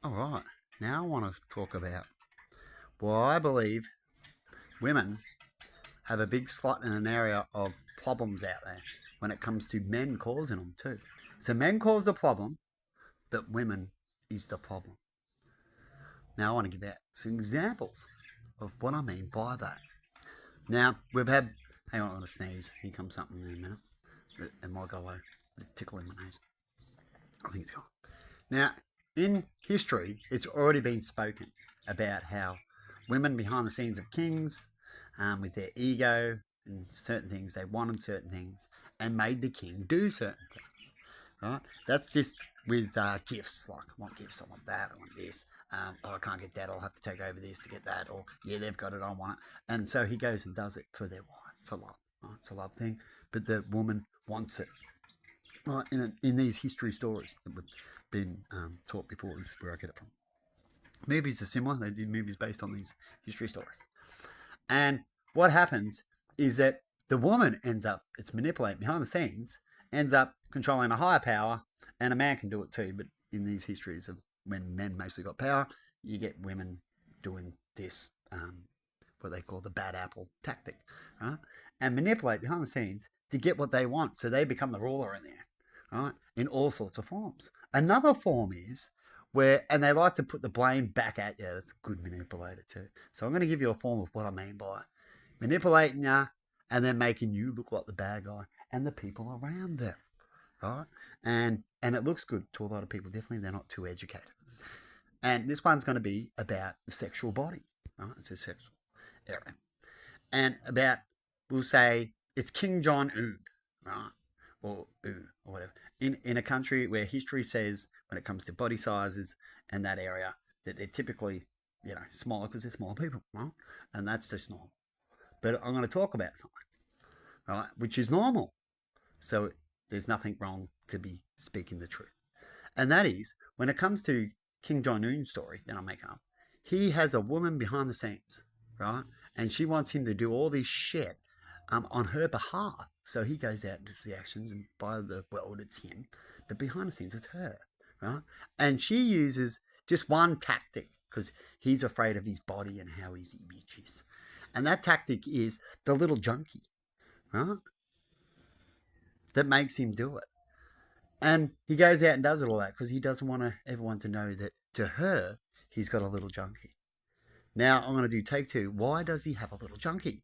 All right. Now I want to talk about why I believe women have a big slot in an area of problems out there when it comes to men causing them too. So men cause the problem, but women is the problem. Now I want to give out some examples of what I mean by that. Now we've had. Hang on, I want to sneeze. Here comes something in a minute. It might go away. It's tickling my nose. I think it's gone. Now, in history, it's already been spoken about how women behind the scenes of kings, with their ego and certain things, they wanted certain things and made the king do certain things. Right? That's just with gifts. Like, I want gifts, I want that, I want this. Oh, I can't get that. I'll have to take over this to get that. Or yeah, they've got it. I want it. And so he goes and does it for their wife, for love. Right? It's a love thing, but the woman wants it. Right? In these history stories that we've been taught before, this is where I get it from. Movies are similar. They did movies based on these history stories. And what happens is that the woman ends up, it's manipulated behind the scenes, ends up controlling a higher power, and a man can do it too. But in these histories of when men mostly got power, you get women doing this, what they call the bad apple tactic, right? And manipulate behind the scenes to get what they want. So they become the ruler in there, right? In all sorts of forms. Another form is where, and they like to put the blame back at you. That's a good manipulator too. So I'm going to give you a form of what I mean by manipulating you and then making you look like the bad guy and the people around them, right? And it looks good to a lot of people. Definitely, they're not too educated. And this one's going to be about the sexual body, right? It's a sexual area, and about, we'll say it's King John Un, right? Or Un, or whatever. In a country where history says when it comes to body sizes and that area that they're typically, smaller because they're smaller people, right? And that's just normal. But I'm going to talk about something, right, which is normal. So there's nothing wrong to be speaking the truth. And that is, when it comes to King John Un's story that I'm making up, he has a woman behind the scenes, right? And she wants him to do all this shit on her behalf. So he goes out and does the actions, and by the world, it's him. But behind the scenes, it's her, right? And she uses just one tactic because he's afraid of his body and how his image is. And that tactic is the little junkie, right? That makes him do it. And he goes out and does it all that because he doesn't want everyone to know that to her, he's got a little junkie. Now I'm going to do take two. Why does he have a little junkie?